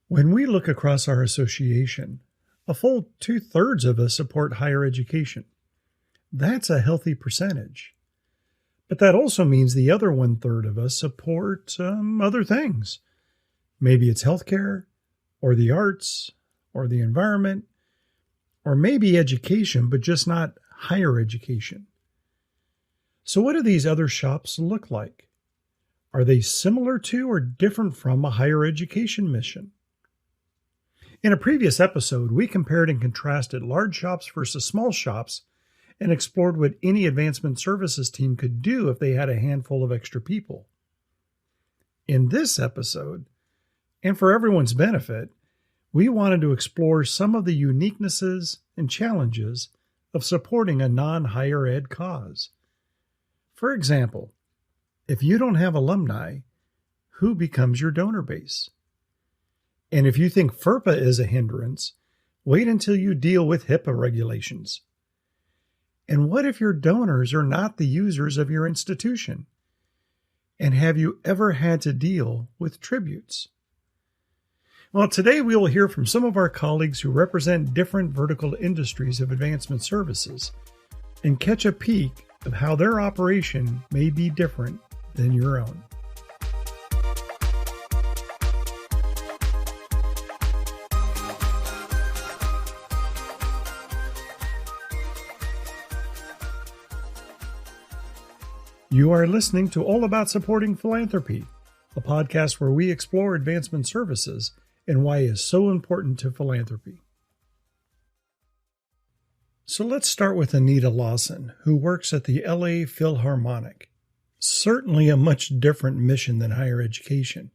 When we look across our association, a full 2/3 of us support higher education. That's a healthy percentage. But that also means the other 1/3 of us support other things. Maybe it's healthcare, or the arts, or the environment, or maybe education, but just not higher education. So, what do these other shops look like? Are they similar to or different from a higher education mission? In a previous episode, we compared and contrasted large shops versus small shops and explored what any advancement services team could do if they had a handful of extra people. In this episode, and for everyone's benefit, we wanted to explore some of the uniquenesses and challenges of supporting a non-higher ed cause. For example, if you don't have alumni, who becomes your donor base? And if you think FERPA is a hindrance, wait until you deal with HIPAA regulations. And what if your donors are not the users of your institution? And have you ever had to deal with tributes? Well, today we will hear from some of our colleagues who represent different vertical industries of advancement services and catch a peek of how their operation may be different than your own. You are listening to All About Supporting Philanthropy, a podcast where we explore advancement services and why it is so important to philanthropy. So let's start with Anita Lawson, who works at the LA Philharmonic. Certainly a much different mission than higher education.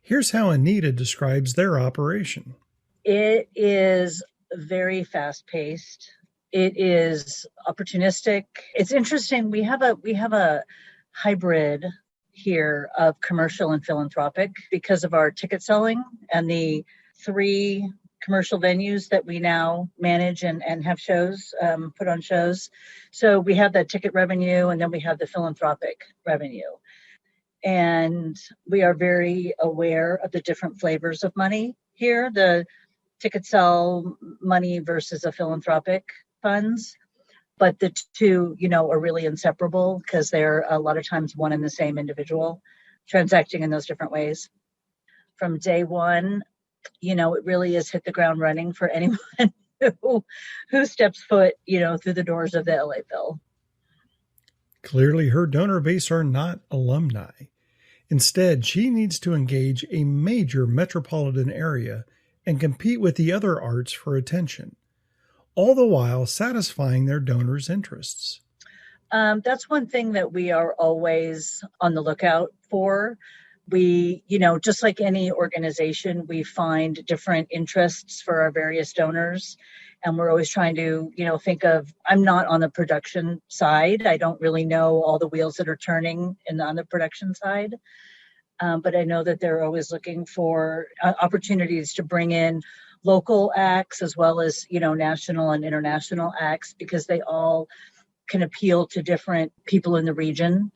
Here's how Anita describes their operation. It is very fast-paced. It is opportunistic. It's interesting. We have a hybrid here of commercial and philanthropic because of our ticket selling and the 3 commercial venues that we now manage and have shows, put on shows. So we have that ticket revenue and then we have the philanthropic revenue. And we are very aware of the different flavors of money here, the ticket sell money versus a philanthropic funds. But the two, are really inseparable because they're a lot of times one and the same individual transacting in those different ways. From day one, it really is hit the ground running for anyone who steps foot, through the doors of the LA Phil. Clearly, her donor base are not alumni. Instead, she needs to engage a major metropolitan area and compete with the other arts for attention, all the while satisfying their donors' interests. That's one thing that we are always on the lookout for. We, just like any organization, we find different interests for our various donors. And we're always trying to, think of, I'm not on the production side. I don't really know all the wheels that are turning on the production side. But I know that they're always looking for opportunities to bring in local acts as well as, national and international acts because they all can appeal to different people in the region.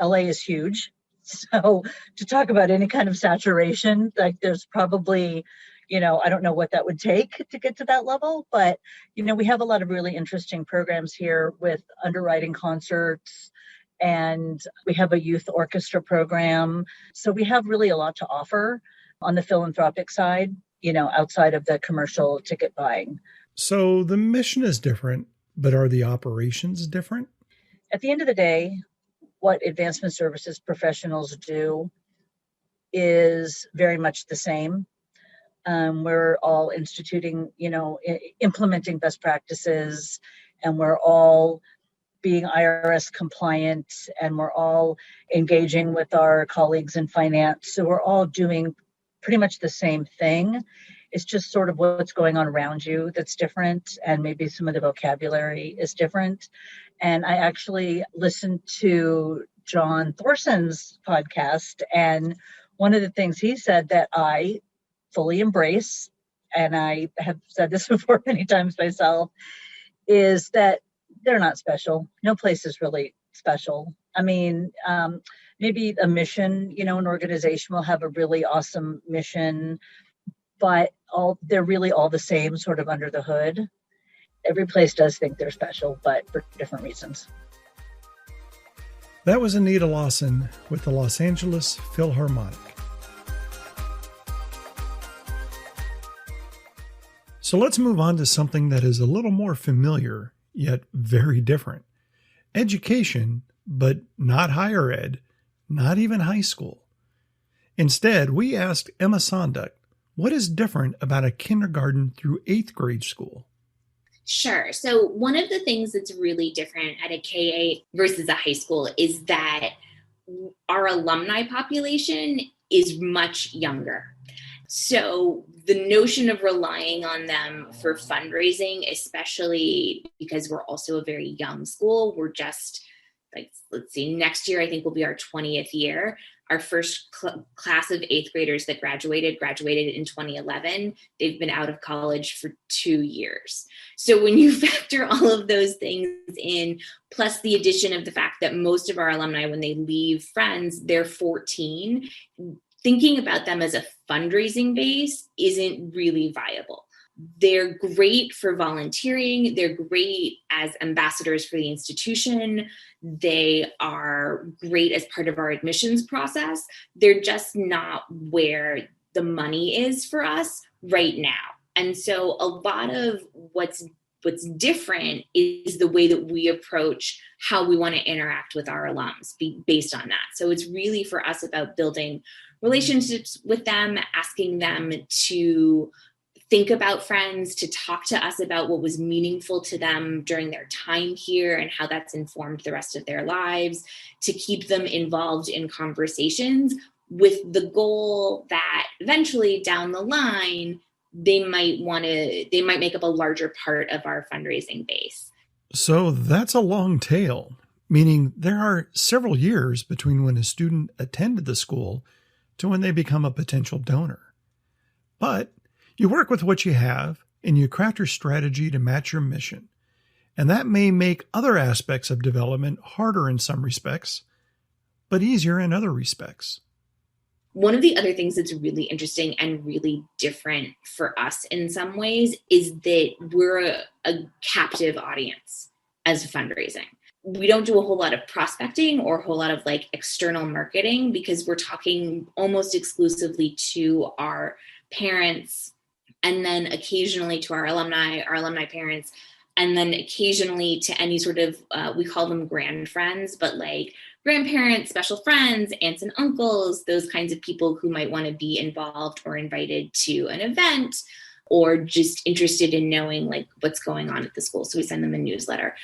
LA is huge. So to talk about any kind of saturation, like there's probably, I don't know what that would take to get to that level, but, we have a lot of really interesting programs here with underwriting concerts, and we have a youth orchestra program. So we have really a lot to offer on the philanthropic side, outside of the commercial ticket buying. So the mission is different, but are the operations different? At the end of the day, what advancement services professionals do is very much the same. We're all instituting, implementing best practices, and we're all being IRS compliant, and we're all engaging with our colleagues in finance. So we're all doing pretty much the same thing. It's just sort of what's going on around you that's different, and maybe some of the vocabulary is different. And I actually listened to John Thorson's podcast, and one of the things he said that I fully embrace, and I have said this before many times myself, is that they're not special. No place is really special. I mean, maybe a mission, an organization will have a really awesome mission, but they're really all the same sort of under the hood. Every place does think they're special, but for different reasons. That was Anita Lawson with the Los Angeles Philharmonic. So let's move on to something that is a little more familiar, yet very different. Education, but not higher ed, not even high school. Instead, we asked Emma Sonduck, what is different about a kindergarten through 8th grade school? Sure. So one of the things that's really different at a K-8 versus a high school is that our alumni population is much younger. So the notion of relying on them for fundraising, especially because we're also a very young school, we're just let's see, next year I think will be our 20th year. Our first class of 8th graders that graduated in 2011. They've been out of college for 2 years. So when you factor all of those things in, plus the addition of the fact that most of our alumni, when they leave Friends, they're 14, thinking about them as a fundraising base isn't really viable. They're great for volunteering. They're great as ambassadors for the institution. They are great as part of our admissions process. They're just not where the money is for us right now. And so a lot of what's different is the way that we approach how we want to interact with our alums based on that. So it's really for us about building relationships with them, asking them to think about Friends, to talk to us about what was meaningful to them during their time here and how that's informed the rest of their lives, to keep them involved in conversations with the goal that eventually down the line, they might make up a larger part of our fundraising base. So that's a long tail, meaning there are several years between when a student attended the school to when they become a potential donor. But you work with what you have, and you craft your strategy to match your mission. And that may make other aspects of development harder in some respects, but easier in other respects. One of the other things that's really interesting and really different for us in some ways is that we're a captive audience as fundraising. We don't do a whole lot of prospecting or a whole lot of external marketing because we're talking almost exclusively to our parents, and then occasionally to our alumni parents, and then occasionally to any sort of, we call them grand friends, but grandparents, special friends, aunts and uncles, those kinds of people who might want to be involved or invited to an event or just interested in knowing what's going on at the school. So we send them a newsletter.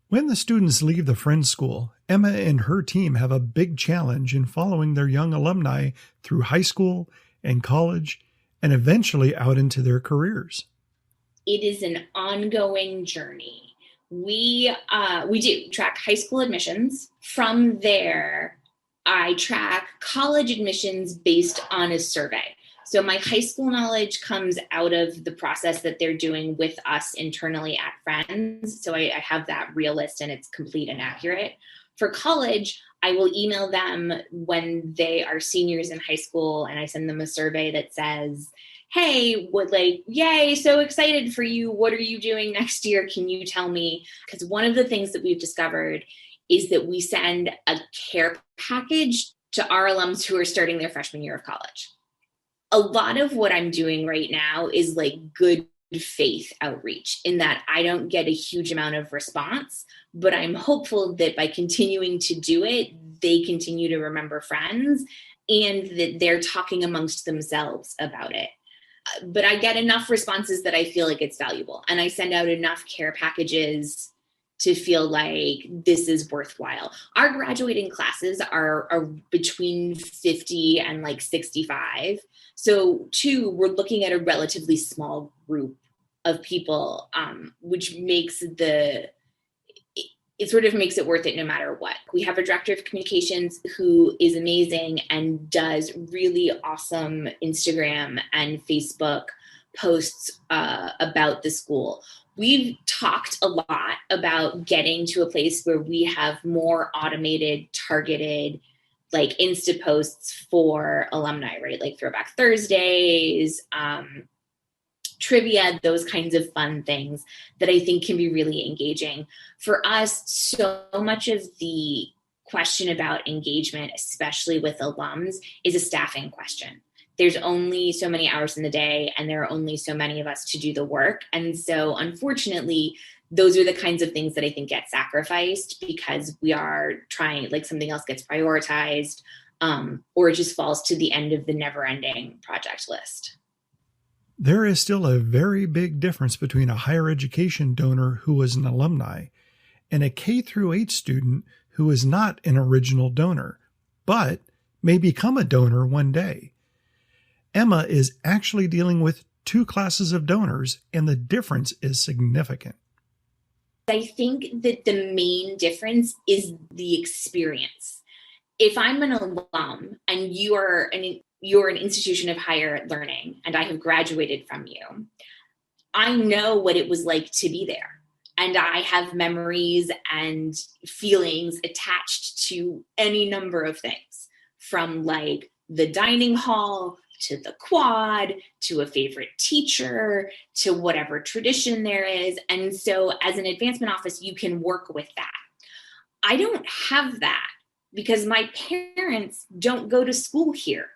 When the students leave the Friends School, Emma and her team have a big challenge in following their young alumni through high school and college and eventually out into their careers. It is an ongoing journey. We do track high school admissions. From there, I track college admissions based on a survey. So my high school knowledge comes out of the process that they're doing with us internally at Friends. So I have that real list and it's complete and accurate. For college, I will email them when they are seniors in high school and I send them a survey that says, hey, yay, so excited for you. What are you doing next year? Can you tell me? Because one of the things that we've discovered is that we send a care package to our alums who are starting their freshman year of college. A lot of what I'm doing right now is good faith outreach in that I don't get a huge amount of response, but I'm hopeful that by continuing to do it, they continue to remember Friends and that they're talking amongst themselves about it. But I get enough responses that I feel like it's valuable. And I send out enough care packages to feel like this is worthwhile. Our graduating classes are between 50 and 65. So we're looking at a relatively small group of people, which makes it sort of makes it worth it no matter what. We have a director of communications who is amazing and does really awesome Instagram and Facebook posts about the school. We've talked a lot about getting to a place where we have more automated, targeted like Insta posts for alumni, right? Like Throwback Thursdays, trivia, those kinds of fun things that I think can be really engaging. For us, so much of the question about engagement, especially with alums, is a staffing question. There's only so many hours in the day, and there are only so many of us to do the work. And so unfortunately, those are the kinds of things that I think get sacrificed because we are trying, like something else gets prioritized, or it just falls to the end of the never-ending project list. There is still a very big difference between a higher education donor who is an alumni and a K-8 student who is not an original donor, but may become a donor one day. Emma is actually dealing with two classes of donors, and the difference is significant. I think that the main difference is the experience. If I'm an alum and you're an institution of higher learning and I have graduated from you, I know what it was like to be there. And I have memories and feelings attached to any number of things, from like the dining hall to the quad, to a favorite teacher, to whatever tradition there is. And so as an advancement office, you can work with that. I don't have that because my parents don't go to school here,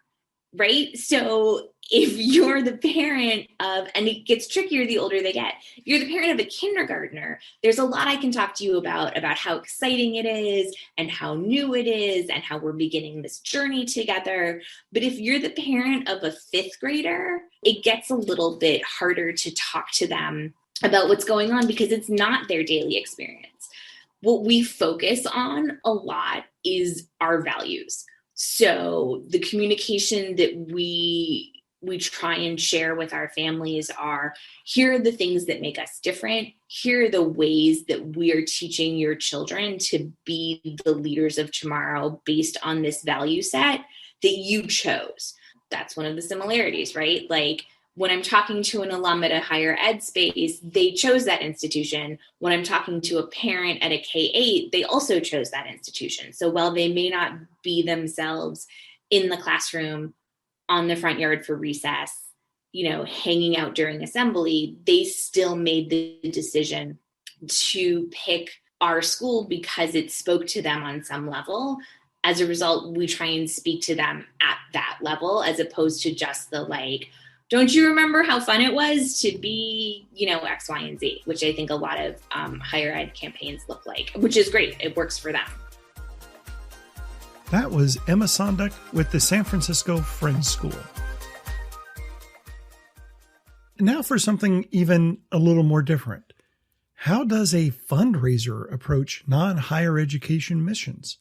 right? So if you're the parent of, and it gets trickier the older they get, if you're the parent of a kindergartner, there's a lot I can talk to you about how exciting it is and how new it is and how we're beginning this journey together. But if you're the parent of a fifth grader, it gets a little bit harder to talk to them about what's going on because it's not their daily experience. What we focus on a lot is our values. So the communication that we try and share with our families are, here are the things that make us different. Here are the ways that we are teaching your children to be the leaders of tomorrow based on this value set that you chose. That's one of the similarities, right? Like when I'm talking to an alum at a higher ed space, they chose that institution. When I'm talking to a parent at a K-8, they also chose that institution. So while they may not be themselves in the classroom, on the front yard for recess, hanging out during assembly, they still made the decision to pick our school because it spoke to them on some level. As a result, we try and speak to them at that level, as opposed to just the like, don't you remember how fun it was to be, X, Y, and Z, which I think a lot of higher ed campaigns look like, which is great. It works for them. That was Emma Sonduck with the San Francisco Friends School. Now for something even a little more different. How does a fundraiser approach non-higher education missions?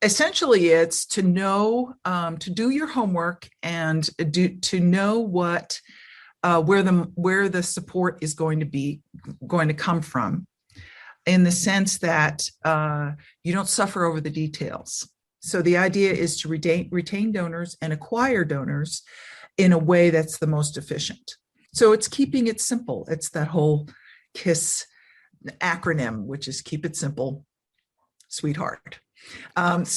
Essentially, it's to know, to do your homework and to know what, where the support is going to come from, in the sense that you don't suffer over the details. So the idea is to retain donors and acquire donors in a way that's the most efficient. So it's keeping it simple. It's that whole KISS acronym, which is keep it simple, sweetheart. But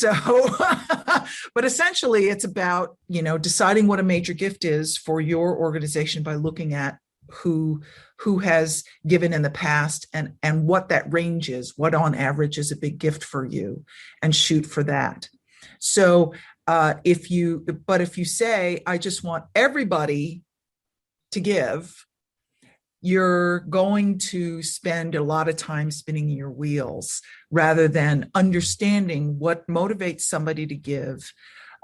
essentially it's about, deciding what a major gift is for your organization by looking at who has given in the past and what that range is, what on average is a big gift for you, and shoot for that. So if you say, I just want everybody to give, you're going to spend a lot of time spinning your wheels rather than understanding what motivates somebody to give.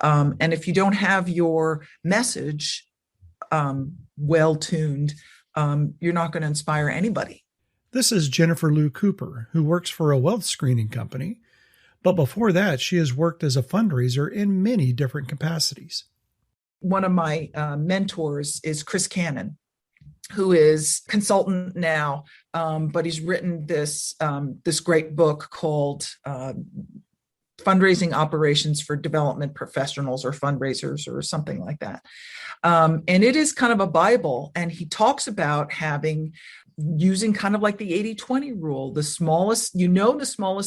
And if you don't have your message well-tuned, you're not going to inspire anybody. This is Jennifer Lou Cooper, who works for a wealth screening company. But before that, she has worked as a fundraiser in many different capacities. One of my mentors is Chris Cannon, who is consultant now, but he's written this great book called Fundraising Operations for Development Professionals or Fundraisers or something like that. And it is kind of a Bible. And he talks about having using kind of like the 80-20 rule. The smallest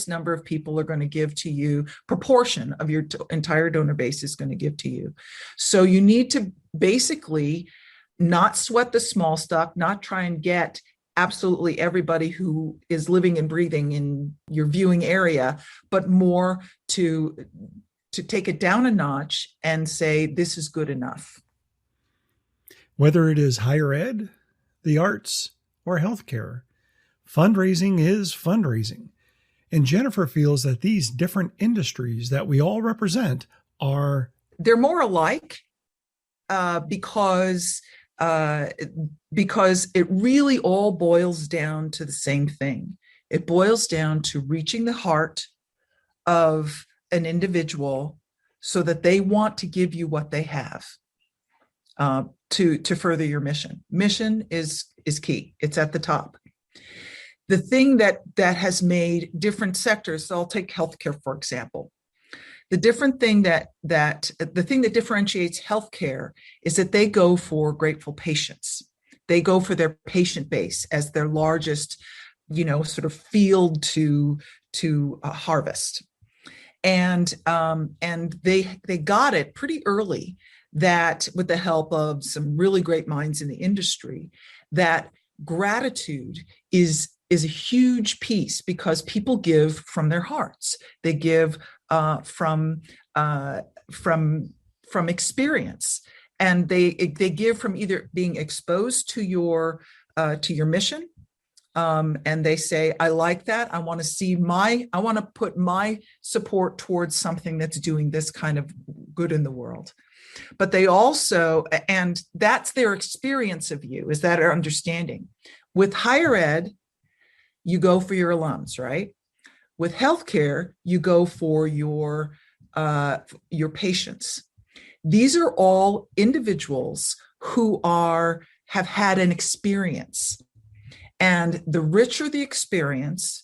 number of people are going to give to you, proportion of your entire donor base is going to give to you. So you need to basically not sweat the small stuff, not try and get absolutely everybody who is living and breathing in your viewing area, but more to take it down a notch and say, this is good enough. Whether it is higher ed, the arts, or healthcare, fundraising is fundraising. And Jennifer feels that these different industries that we all represent they're more alike because it really all boils down to the same thing. It boils down to reaching the heart of an individual so that they want to give you what they have to further your mission. Mission is key. It's at the top. The thing that has made different sectors, so I'll take healthcare, for example. The thing that differentiates healthcare is that they go for grateful patients. They go for their patient base as their largest, sort of field to harvest. And they got it pretty early that, with the help of some really great minds in the industry, that gratitude is a huge piece, because people give from their hearts. They give from experience, and they give from either being exposed to your mission, and they say, I like that. I want to put my support towards something that's doing this kind of good in the world. But they also, and that's their experience of you, is that their understanding. With higher ed, you go for your alums, right? With healthcare, you go for your patients. These are all individuals who have had an experience. And the richer the experience,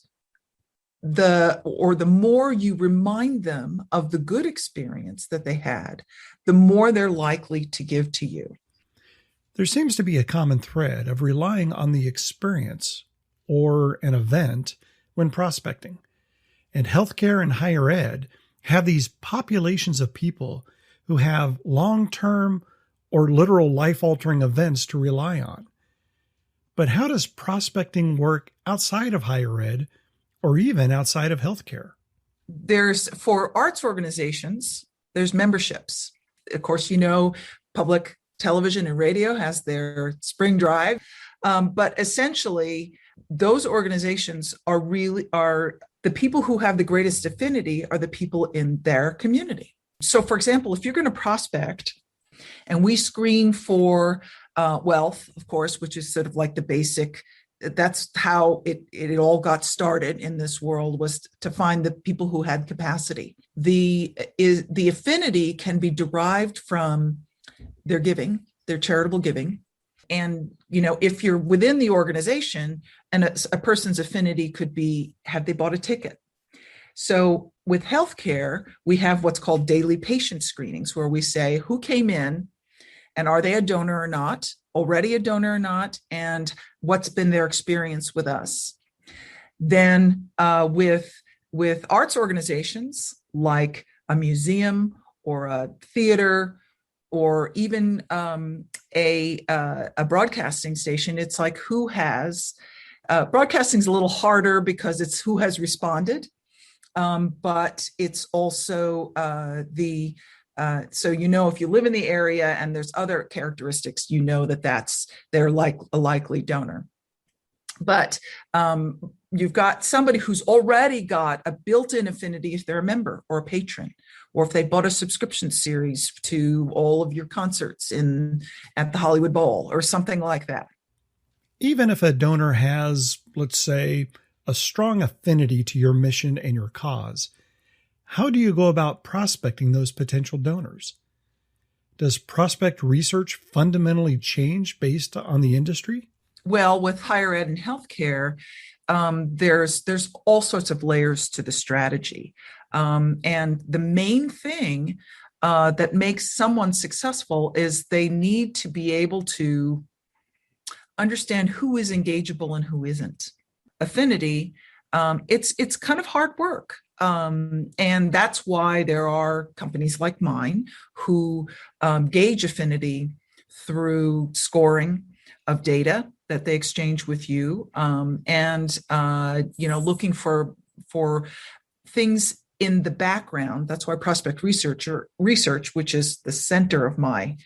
the more you remind them of the good experience that they had, the more they're likely to give to you. There seems to be a common thread of relying on the experience or an event when prospecting. And healthcare and higher ed have these populations of people who have long-term or literal life-altering events to rely on. But how does prospecting work outside of higher ed or even outside of healthcare? For arts organizations, there's memberships. Of course, public television and radio has their spring drive. But essentially, those organizations are the people who have the greatest affinity are the people in their community. So, for example, if you're going to prospect, and we screen for wealth, of course, which is sort of like the basic, that's how it all got started in this world, was to find the people who had capacity. The affinity can be derived from their giving, their charitable giving. And, if you're within the organization, and a person's affinity could be, have they bought a ticket? So with healthcare, we have what's called daily patient screenings, where we say who came in and are they a donor or not, already a donor or not, and what's been their experience with us. Then with arts organizations like a museum or a theater, or even a broadcasting station, it's like who has, broadcasting's a little harder because it's who has responded, but it's also so if you live in the area and there's other characteristics, they're like a likely donor. But you've got somebody who's already got a built-in affinity if they're a member or a patron, or if they bought a subscription series to all of your concerts at the Hollywood Bowl or something like that. Even if a donor has, let's say, a strong affinity to your mission and your cause, how do you go about prospecting those potential donors? Does prospect research fundamentally change based on the industry? Well, with higher ed and healthcare, there's all sorts of layers to the strategy. And the main thing that makes someone successful is they need to be able to understand who is engageable and who isn't. Affinity, it's kind of hard work. And that's why there are companies like mine who gauge affinity through scoring of data that they exchange with you, and looking for things in the background. That's why prospect research, which is the center of my,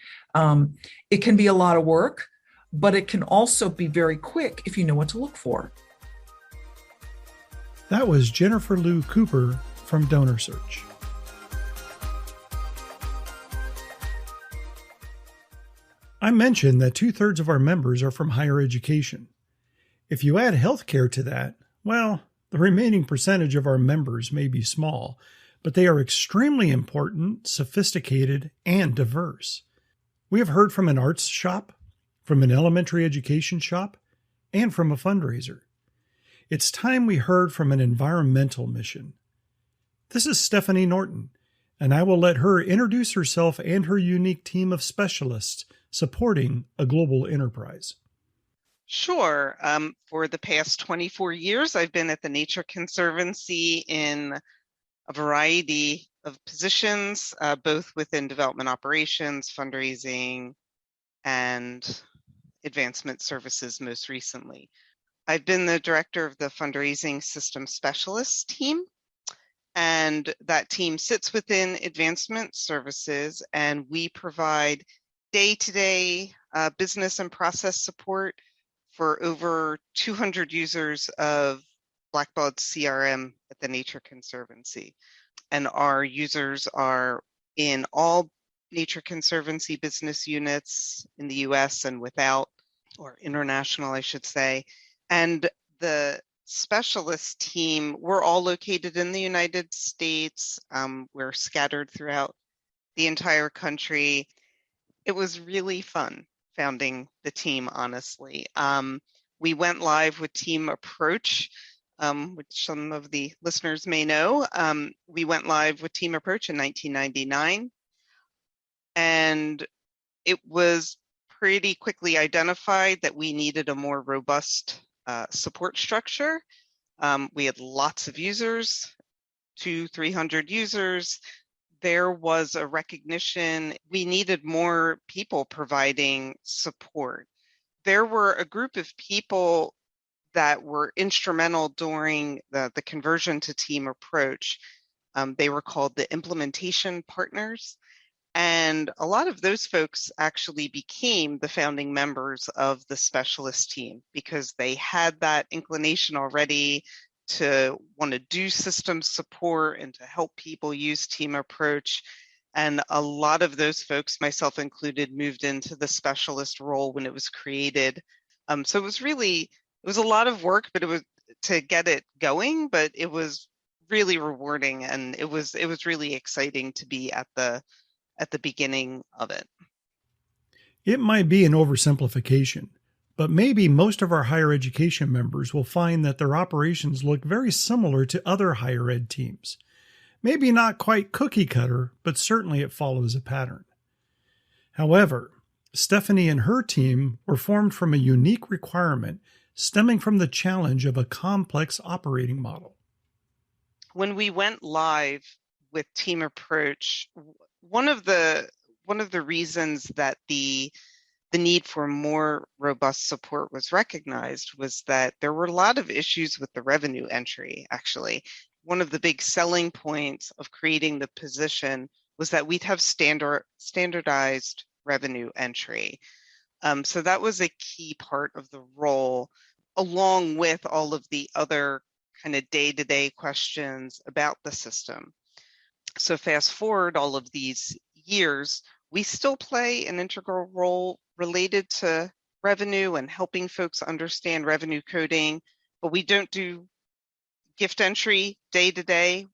it can be a lot of work, but it can also be very quick if you know what to look for. That was Jennifer Lou Cooper from Donor Search. I mentioned that 2/3 of our members are from higher education. If you add healthcare to that, well, the remaining percentage of our members may be small, but they are extremely important, sophisticated, and diverse. We have heard from an arts shop, from an elementary education shop, and from a fundraiser. It's time we heard from an environmental mission. This is Stephanie Norton, and I will let her introduce herself and her unique team of specialists supporting a global enterprise. Sure. For the past 24 years, I've been at the Nature Conservancy in a variety of positions, both within development operations, fundraising, and advancement services most recently. I've been the director of the fundraising system specialist team, and that team sits within advancement services, and we provide day-to-day business and process support for over 200 users of Blackbaud CRM at the Nature Conservancy. And our users are in all Nature Conservancy business units in the US and without, or international, I should say. And the specialist team, we're all located in the United States. We're scattered throughout the entire country. It was really fun founding the team, honestly. We went live with Team Approach, which some of the listeners may know. We went live with Team Approach in 1999, and it was pretty quickly identified that we needed a more robust support structure. We had lots of users, 200-300 users. There was a recognition we needed more people providing support. There were a group of people that were instrumental during the conversion to Team Approach. They were called the implementation partners. And a lot of those folks actually became the founding members of the specialist team because they had that inclination already to want to do system support and to help people use Team Approach. And a lot of those folks, myself included, moved into the specialist role when it was created. So it was a lot of work, but it was to get it going, but it was really rewarding, and it was really exciting to be at the beginning of it. It might be an oversimplification, but maybe most of our higher education members will find that their operations look very similar to other higher ed teams. Maybe not quite cookie cutter, but certainly it follows a pattern. However, Stephanie and her team were formed from a unique requirement stemming from the challenge of a complex operating model. When we went live with Team Approach, one of the reasons that the need for more robust support was recognized was that there were a lot of issues with the revenue entry, actually. One of the big selling points of creating the position was that we'd have standardized revenue entry. So that was a key part of the role, along with all of the other kind of day-to-day questions about the system. So fast forward all of these years, we still play an integral role related to revenue and helping folks understand revenue coding, but we don't do gift entry day to day.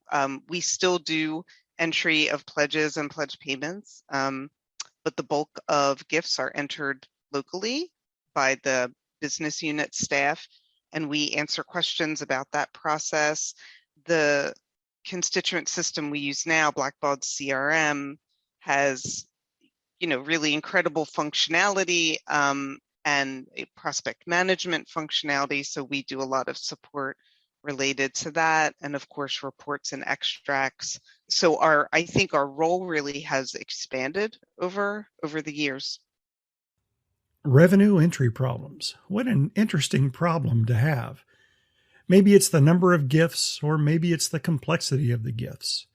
We still do entry of pledges and pledge payments, but the bulk of gifts are entered locally by the business unit staff, and we answer questions about that process. The constituent system we use now, Blackbaud CRM, has really incredible functionality, and a prospect management functionality. So we do a lot of support related to that, and of course, reports and extracts. So I think our role really has expanded over the years. Revenue entry problems. What an interesting problem to have. Maybe it's the number of gifts, or maybe it's the complexity of the gifts.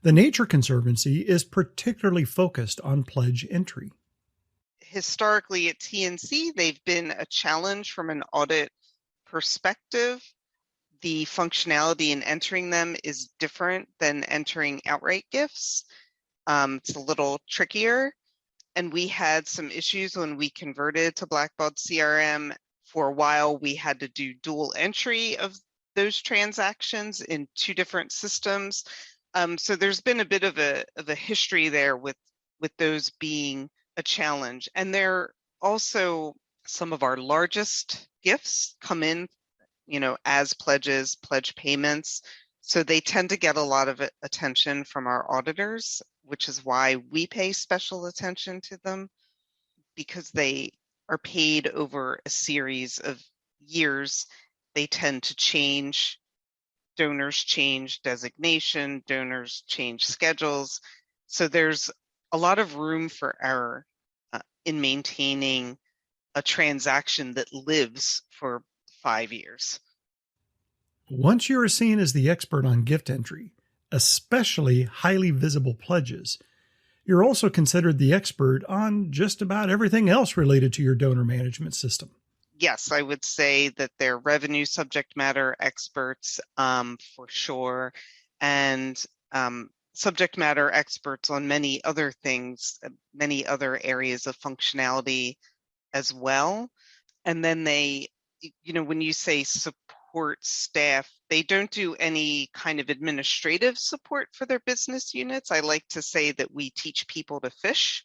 The Nature Conservancy is particularly focused on pledge entry. Historically at TNC, they've been a challenge from an audit perspective. The functionality in entering them is different than entering outright gifts. It's a little trickier. And we had some issues when we converted to Blackbaud CRM. For a while, we had to do dual entry of those transactions in two different systems. So there's been a bit of a history there with those being a challenge. And they're also some of our largest gifts come in, as pledges, pledge payments. So they tend to get a lot of attention from our auditors, which is why we pay special attention to them, because they are paid over a series of years. They tend to change. Donors change designation, donors change schedules. So there's a lot of room for error in maintaining a transaction that lives for 5 years. Once you are seen as the expert on gift entry, especially highly visible pledges, you're also considered the expert on just about everything else related to your donor management system. Yes, I would say that they're revenue subject matter experts for sure, and subject matter experts on many other things, many other areas of functionality as well. And then they, when you say support staff, they don't do any kind of administrative support for their business units. I like to say that we teach people to fish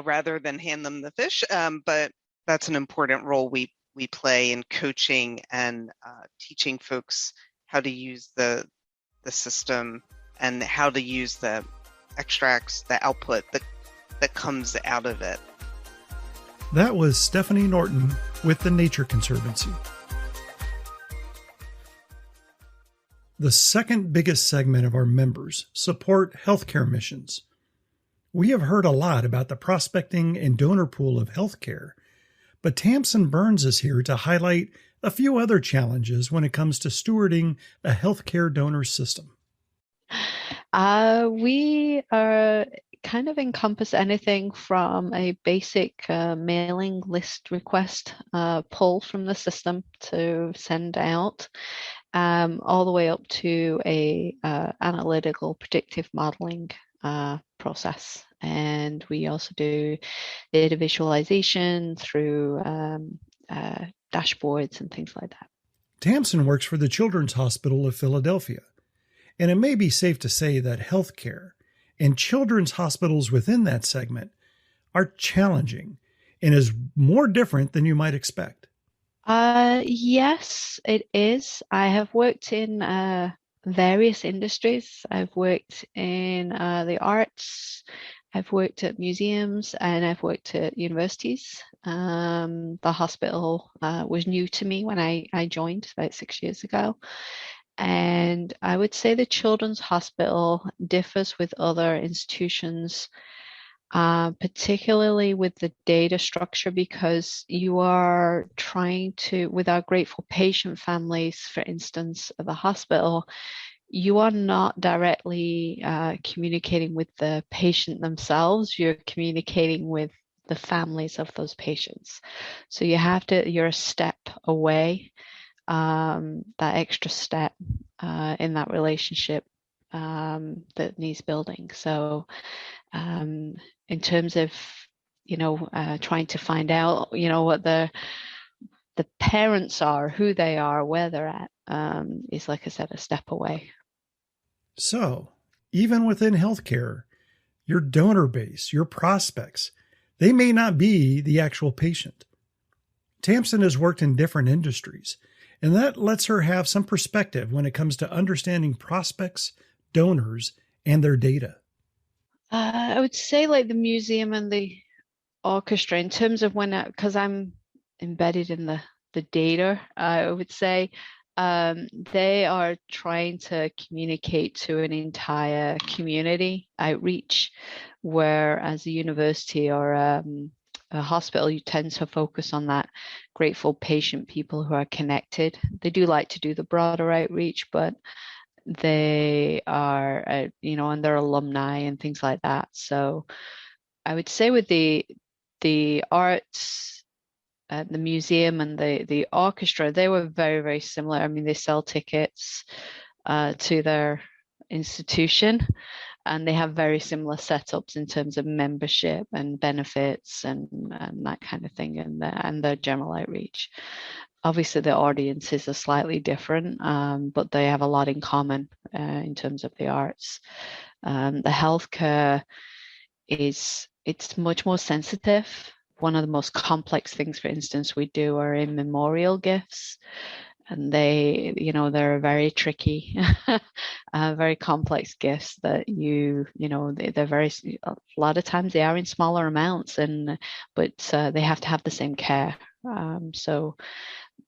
rather than hand them the fish, but that's an important role we play in coaching and teaching folks how to use the system and how to use the extracts, the output that comes out of it. That was Stephanie Norton with the Nature Conservancy. The second biggest segment of our members support healthcare missions. We have heard a lot about the prospecting and donor pool of healthcare, but Tamsin Burns is here to highlight a few other challenges when it comes to stewarding a healthcare donor system. We kind of encompass anything from a basic mailing list request pull from the system to send out, all the way up to a analytical predictive modeling process. And we also do data visualization through dashboards and things like that. Tamsin works for the Children's Hospital of Philadelphia, and it may be safe to say that healthcare and children's hospitals within that segment are challenging and is more different than you might expect. Yes, it is. I have worked in various industries. I've worked in the arts, I've worked at museums, and I've worked at universities. The hospital was new to me when I joined about 6 years ago. And I would say the Children's Hospital differs with other institutions, particularly with the data structure, because you are trying to, with our grateful patient families, for instance, at the hospital, you are not directly communicating with the patient themselves. You're communicating with the families of those patients. So you're a step away. That extra step in that relationship that needs building. So in terms of, trying to find out, what the parents are, who they are, where they're at, is, like I said, a step away. So even within healthcare, your donor base, your prospects, they may not be the actual patient. Tamsin has worked in different industries, and that lets her have some perspective when it comes to understanding prospects, donors, and their data. I would say like the museum and the orchestra in terms of when, because I'm embedded in the data, I would say they are trying to communicate to an entire community outreach, where as a university or a hospital, you tend to focus on that grateful patient, people who are connected. They do like to do the broader outreach, but they are, and they're alumni and things like that. So I would say with the arts, the museum and the orchestra, they were very, very similar. I mean, they sell tickets to their institution, and they have very similar setups in terms of membership and benefits and that kind of thing, and their general outreach. Obviously, the audiences are slightly different, but they have a lot in common in terms of the arts. The healthcare it's much more sensitive. One of the most complex things, for instance, we do are in memorial gifts, and they're very tricky, very complex gifts that they're very, a lot of times they are in smaller amounts, but they have to have the same care. So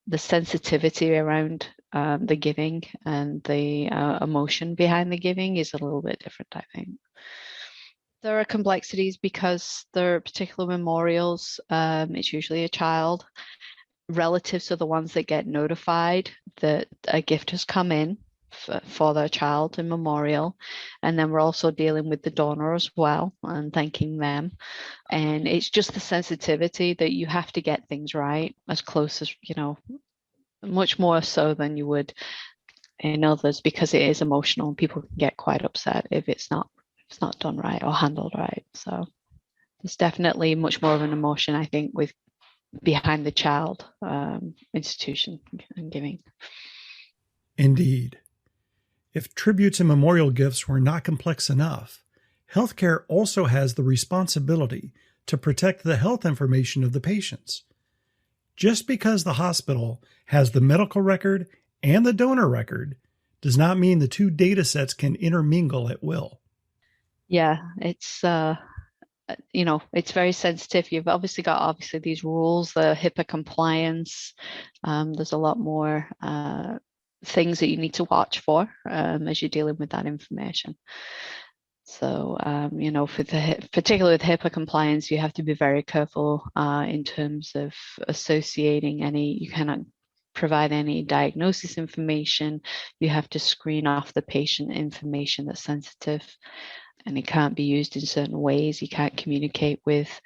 the sensitivity around the giving and the emotion behind the giving is a little bit different, I think. There are complexities because there are particular memorials. It's usually a child. Relatives are the ones that get notified that a gift has come in for their child in memorial. And then we're also dealing with the donor as well and thanking them. And it's just the sensitivity that you have to get things right as close as, much more so than you would in others, because it is emotional and people can get quite upset if it's not done right or handled right. So there's definitely much more of an emotion, I think, with behind the child institution and giving. Indeed. If tributes and memorial gifts were not complex enough, healthcare also has the responsibility to protect the health information of the patients. Just because the hospital has the medical record and the donor record does not mean the two data sets can intermingle at will. Yeah, it's it's very sensitive. You've obviously got these rules, the HIPAA compliance. There's a lot more things that you need to watch for as you're dealing with that information. So, particularly with HIPAA compliance, you have to be very careful in terms of associating you cannot provide any diagnosis information. You have to screen off the patient information that's sensitive, and it can't be used in certain ways. You can't communicate with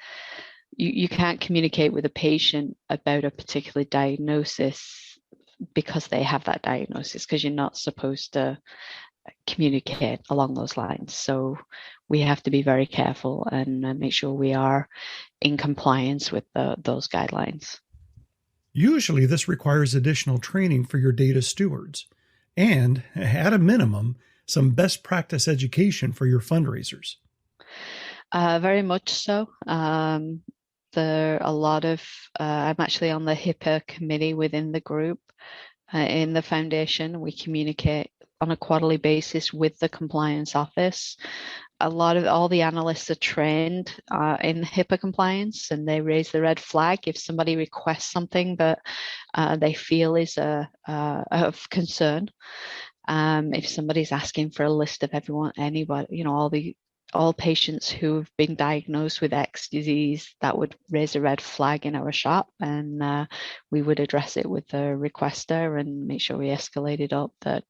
a patient about a particular diagnosis because they have that diagnosis, because you're not supposed to communicate along those lines. So we have to be very careful and make sure we are in compliance with those guidelines. Usually this requires additional training for your data stewards and, at a minimum, some best practice education for your fundraisers. Very much so. There are a lot of, I'm actually on the HIPAA committee within the group. In the foundation, we communicate on a quarterly basis with the compliance office. All the analysts are trained in HIPAA compliance, and they raise the red flag if somebody requests something that they feel is of concern. If somebody's asking for a list of anybody, all patients who've been diagnosed with X disease, that would raise a red flag in our shop, and we would address it with the requester and make sure we escalate it up that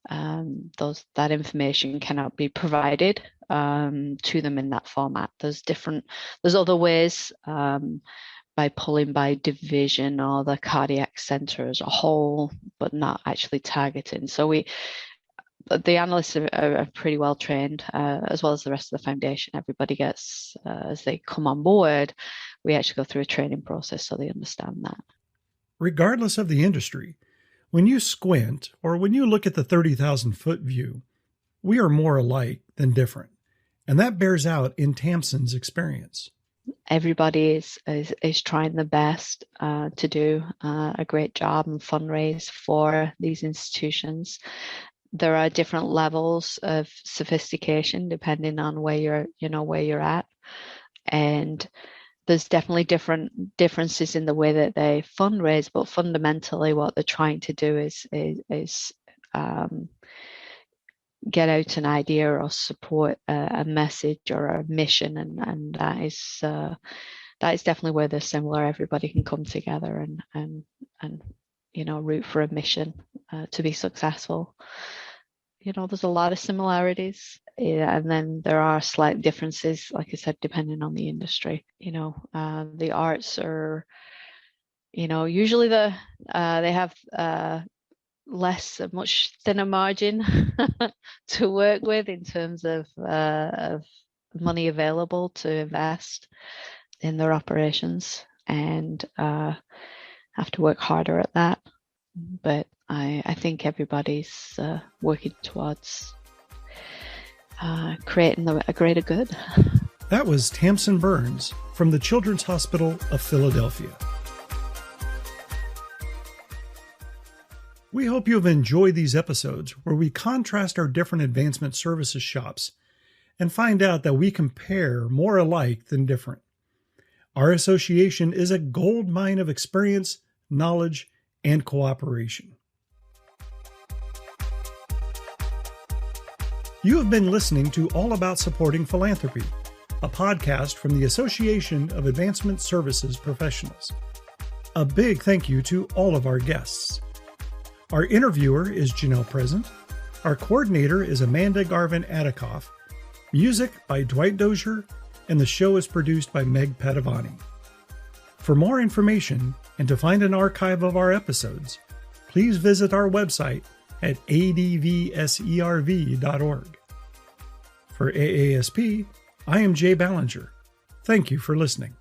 that information cannot be provided to them in that format. There's other ways, by pulling by division or the cardiac center as a whole, but not actually targeting. So the analysts are pretty well trained, as well as the rest of the foundation. Everybody gets, as they come on board, we actually go through a training process so they understand that. Regardless of the industry, when you squint or when you look at the 30,000-foot view, we are more alike than different. And that bears out in Tamsin's experience. Everybody is trying their best to do a great job and fundraise for these institutions. There are different levels of sophistication depending on where you're at, and there's definitely differences in the way that they fundraise, but fundamentally what they're trying to do is get out an idea or support a message or a mission, and that is definitely where they're similar. Everybody can come together and root for a mission to be successful. There's a lot of similarities, and then there are slight differences, like I said, depending on the industry. The arts are, usually they have much thinner margin to work with in terms of money available to invest in their operations, and have to work harder at that. But I think everybody's working towards creating a greater good. That was Tamsin Burns from the Children's Hospital of Philadelphia. We hope you have enjoyed these episodes where we contrast our different advancement services shops and find out that we compare more alike than different. Our association is a gold mine of experience, knowledge, and cooperation. You have been listening to All About Supporting Philanthropy, a podcast from the Association of Advancement Services Professionals. A big thank you to all of our guests. Our interviewer is Janelle Present. Our coordinator is Amanda Garvin Adikoff. Music by Dwight Dozier, and the show is produced by Meg Padavani. For more information and to find an archive of our episodes, please visit our website at advserv.org. For AASP, I am Jay Ballinger. Thank you for listening.